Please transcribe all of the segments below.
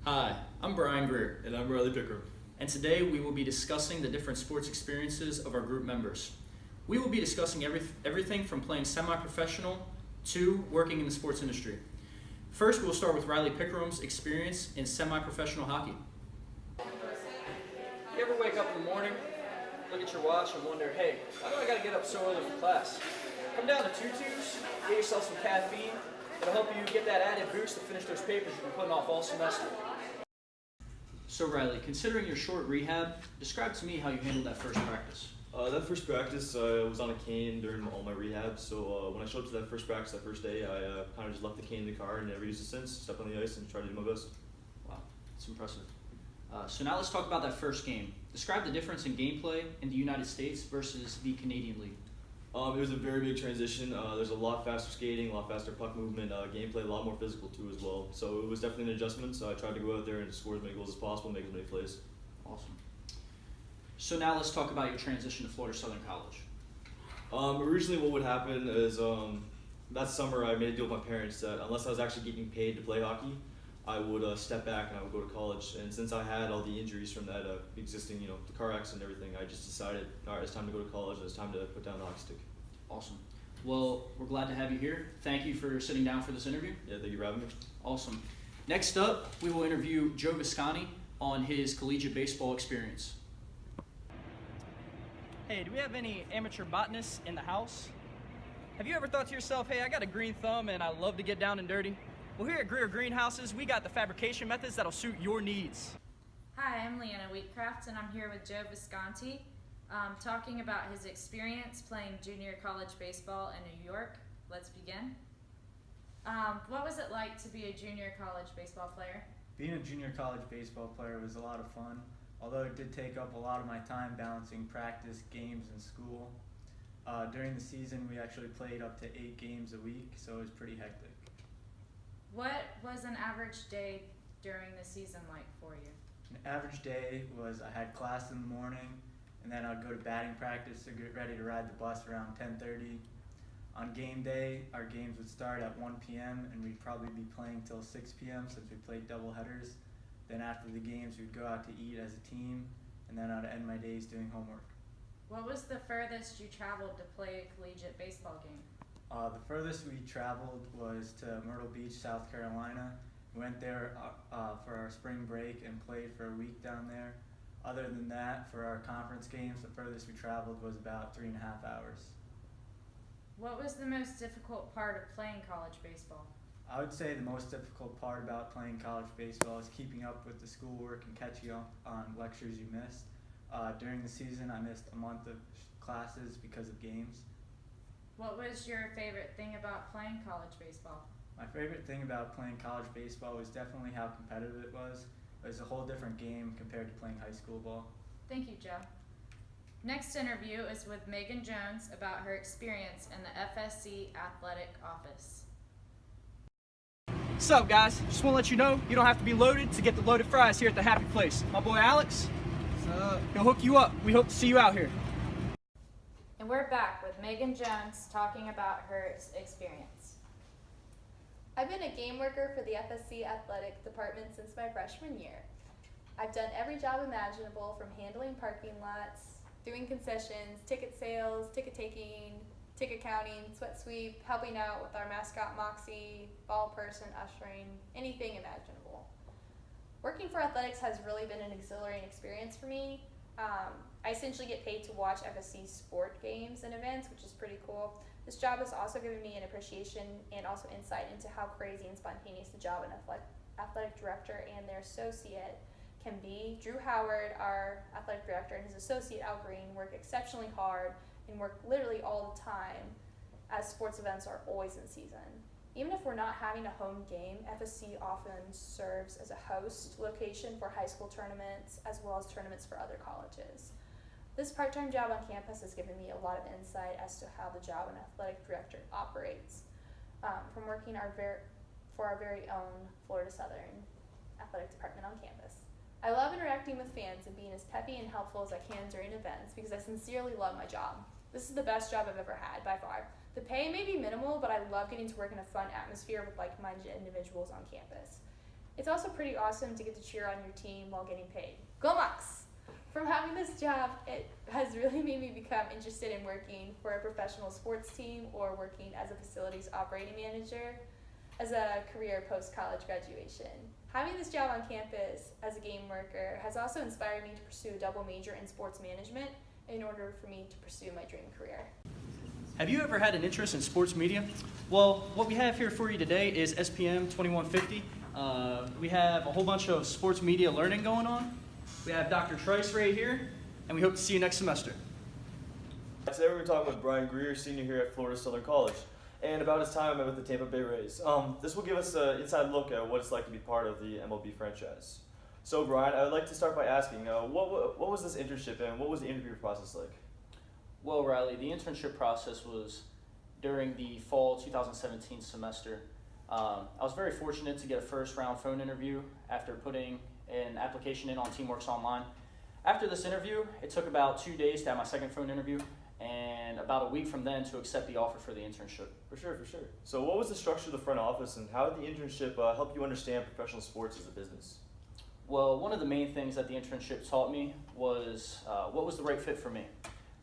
Hi, I'm Brian Greer, And I'm Ryley Pickrem. and today we will be discussing the different sports experiences of our group members. We will be discussing everything from playing semi-professional to working in the sports industry. First, we'll start with Ryley Pickrem's experience in semi-professional hockey. You ever wake up in the morning, look at your watch, and wonder, hey, why do I gotta get up so early for class? Come down to Tutu's, get yourself some caffeine. It'll help you get that added boost to finish those papers you've been putting off all semester. So Ryley, considering your short rehab, describe to me how you handled that first practice. That first practice, I was on a cane during all my rehab, so when I showed up to that first practice that first day, I kind of just left the cane in the car and never used it since. Stepped on the ice and tried to do my best. Wow, that's impressive. So now let's talk about that first game. Describe the difference in gameplay in the United States versus the Canadian League. It was a very big transition. There's a lot faster skating, a lot faster puck movement, gameplay, a lot more physical too as well. So it was definitely an adjustment. So I tried to go out there and score as many goals as possible, make as many plays. Awesome. So now let's talk about your transition to Florida Southern College. Originally what would happen is that summer I made a deal with my parents that unless I was actually getting paid to play hockey, I would step back and I would go to college. And since I had all the injuries from that existing, the car accident and everything, I just decided, all right, it's time to go to college. It's time to put down the hockey stick. Awesome. Well, we're glad to have you here. Thank you for sitting down for this interview. Yeah, thank you for having me. Awesome. Next up, we will interview Joe Visconti on his collegiate baseball experience. Hey, do we have any amateur botanists in the house? Have you ever thought to yourself, hey, I got a green thumb and I love to get down and dirty? Well, here at Greer Greenhouses, we got the fabrication methods that'll suit your needs. Hi, I'm Leanna Wheatcraft, and I'm here with Joe Visconti, talking about his experience playing junior college baseball in New York. Let's begin. What was it like to be a junior college baseball player? Being a junior college baseball player was a lot of fun, although it did take up a lot of my time balancing practice, games, and school. During the season, we actually played up to 8 games a week, so it was pretty hectic. What was an average day during the season like for you? An average day was I had class in the morning, and then I'd go to batting practice to get ready to ride the bus around 10:30. On game day, our games would start at 1 p.m. and we'd probably be playing till 6 p.m. since we played double headers. Then after the games, we'd go out to eat as a team, and then I'd end my days doing homework. What was the furthest you traveled to play a collegiate baseball game? The furthest we traveled was to Myrtle Beach, South Carolina. We went there for our spring break and played for a week down there. Other than that, for our conference games, the furthest we traveled was about 3.5 hours. What was the most difficult part of playing college baseball? I would say the most difficult part about playing college baseball is keeping up with the schoolwork and catching up on lectures you missed. During the season, I missed a month of classes because of games. What was your favorite thing about playing college baseball? My favorite thing about playing college baseball was definitely how competitive it was. It was a whole different game compared to playing high school ball. Thank you, Joe. Next interview is with Megan Jones about her experience in the FSC athletic office. What's up, guys? Just want to let you know you don't have to be loaded to get the loaded fries here at the Happy Place. My boy Alex, he'll hook you up. We hope to see you out here. And we're back with Megan Jones talking about her experience. I've been a game worker for the FSC athletic department since my freshman year. I've done every job imaginable, from handling parking lots, doing concessions, ticket sales, ticket taking, ticket counting, sweat sweep, helping out with our mascot Moxie, ball person, ushering, anything imaginable. Working for athletics has really been an exhilarating experience for me. I essentially get paid to watch FSC sport games and events, which is pretty cool. This job has also given me an appreciation and also insight into how crazy and spontaneous the job an athletic director and their associate can be. Drew Howard, our athletic director, and his associate Al Green work exceptionally hard and work literally all the time, as sports events are always in season. Even if we're not having a home game, FSC often serves as a host location for high school tournaments as well as tournaments for other colleges. This part-time job on campus has given me a lot of insight as to how the job an athletic director operates, from working for our very own Florida Southern athletic department on campus. I love interacting with fans and being as peppy and helpful as I can during events because I sincerely love my job. This is the best job I've ever had, by far. The pay may be minimal, but I love getting to work in a fun atmosphere with like-minded individuals on campus. It's also pretty awesome to get to cheer on your team while getting paid. Go Bucks! From having this job, it has really made me become interested in working for a professional sports team or working as a facilities operating manager as a career post-college graduation. Having this job on campus as a game worker has also inspired me to pursue a double major in sports management in order for me to pursue my dream career. Have you ever had an interest in sports media? Well, what we have here for you today is SPM 2150. We have a whole bunch of sports media learning going on. We have Dr. Trice right here, and we hope to see you next semester. Today we're talking with Brian Greer, senior here at Florida Southern College, and about his time with the Tampa Bay Rays. This will give us an inside look at what it's like to be part of the MLB franchise. So Brian, I would like to start by asking, what was this internship and what was the interview process like? Well, Ryley, the internship process was during the fall 2017 semester. I was very fortunate to get a first round phone interview after putting an application in on Teamworks Online. After this interview, it took about 2 days to have my second phone interview and about a week from then to accept the offer for the internship. For sure. So what was the structure of the front office and how did the internship help you understand professional sports as a business? Well, one of the main things that the internship taught me was what was the right fit for me.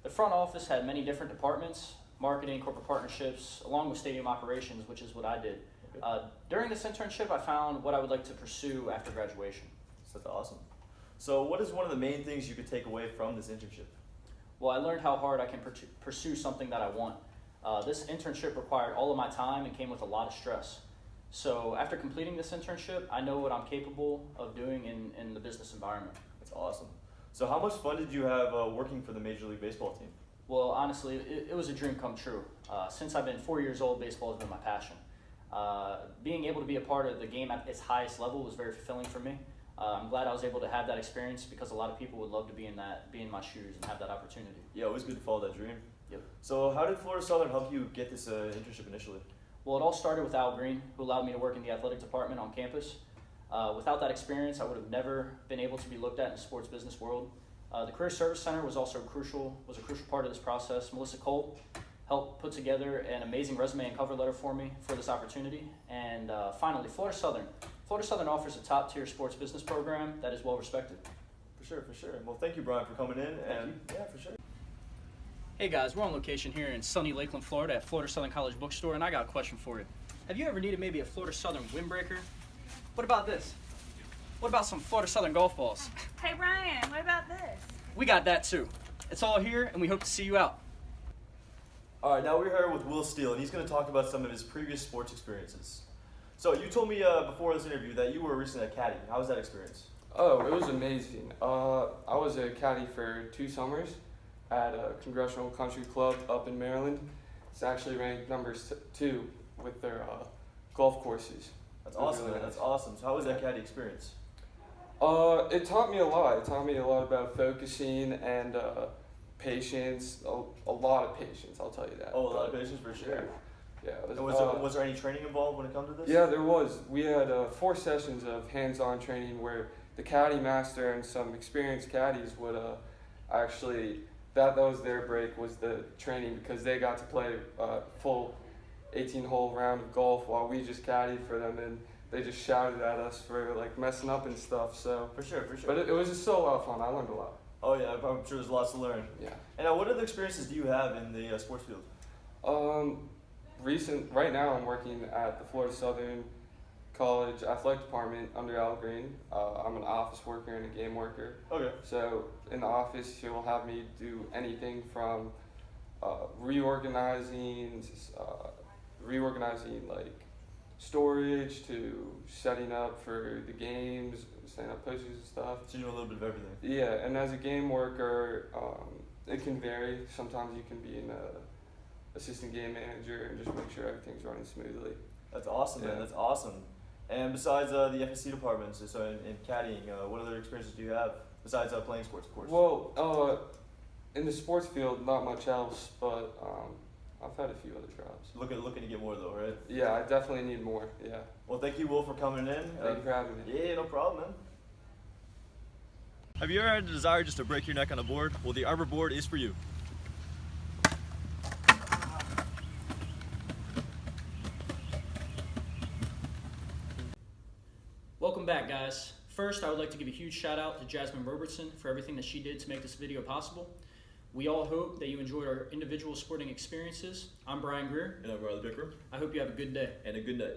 The front office had many different departments, marketing, corporate partnerships, along with stadium operations, which is what I did. Okay. During this internship, I found what I would like to pursue after graduation. So that's awesome. So what is one of the main things you could take away from this internship? Well, I learned how hard I can pursue something that I want. This internship required all of my time and came with a lot of stress. So after completing this internship, I know what I'm capable of doing in the business environment. That's awesome. So how much fun did you have working for the Major League Baseball team? Well, honestly, it was a dream come true. Since I've been 4 years old, baseball has been my passion. Being able to be a part of the game at its highest level was very fulfilling for me. I'm glad I was able to have that experience because a lot of people would love to be in my shoes and have that opportunity. Yeah, always good to follow that dream. Yep. So how did Florida Southern help you get this internship initially? Well, it all started with Al Green, who allowed me to work in the athletic department on campus. Without that experience, I would have never been able to be looked at in the sports business world. The Career Service Center was also a crucial part of this process. Melissa Cole helped put together an amazing resume and cover letter for me for this opportunity. And finally, Florida Southern. Florida Southern offers a top-tier sports business program that is well-respected. For sure. Well, thank you, Brian, for coming in. Yeah, for sure. Hey guys, we're on location here in sunny Lakeland, Florida at Florida Southern College Bookstore, and I got a question for you. Have you ever needed maybe a Florida Southern windbreaker? What about this? What about some Florida Southern golf balls? Hey Brian, what about this? We got that too. It's all here, and we hope to see you out. All right, now we're here with Will Steele, and he's going to talk about some of his previous sports experiences. So you told me before this interview that you were recently a caddy. How was that experience? Oh, it was amazing. I was a caddy for 2 summers at a Congressional Country Club up in Maryland. It's actually ranked number 2 with their golf courses. That's awesome, man. That's awesome. So how was that caddy experience? It taught me a lot. It taught me a lot about focusing and patience. A lot of patience, I'll tell you that. Oh, a lot of patience for sure. Yeah. And was there any training involved when it comes to this? Yeah, there was. We had 4 sessions of hands-on training where the caddy master and some experienced caddies would actually, that was their break, was the training, because they got to play a full 18-hole round of golf while we just caddied for them, and they just shouted at us for like messing up and stuff. So For sure. but it was just so a lot of fun. I learned a lot. Oh yeah, I'm sure there's lots to learn. Yeah. And what other experiences do you have in the sports field? Right now I'm working at the Florida Southern College Athletic Department under Al Green. I'm an office worker and a game worker. Okay. So in the office, he will have me do anything from reorganizing like storage to setting up for the games, setting up posters and stuff. So you do a little bit of everything. Yeah, and as a game worker, it can vary. Sometimes you can be an assistant game manager and just make sure everything's running smoothly. That's awesome, man. Yeah. That's awesome. And besides the FSC departments, so in caddying, what other experiences do you have besides playing sports, of course? Well, in the sports field, not much else, but I've had a few other jobs. Looking to get more though, right? Yeah, I definitely need more. Yeah. Well, thank you, Will, for coming in. Thank you for having me. Yeah, no problem, man. Have you ever had a desire just to break your neck on a board? Well, the Arbor board is for you. Welcome back, guys. First, I would like to give a huge shout out to Jasmine Roberson for everything that she did to make this video possible. We all hope that you enjoyed our individual sporting experiences. I'm Brian Greer. And I'm Ryley Pickrem. I hope you have a good day. And a good night.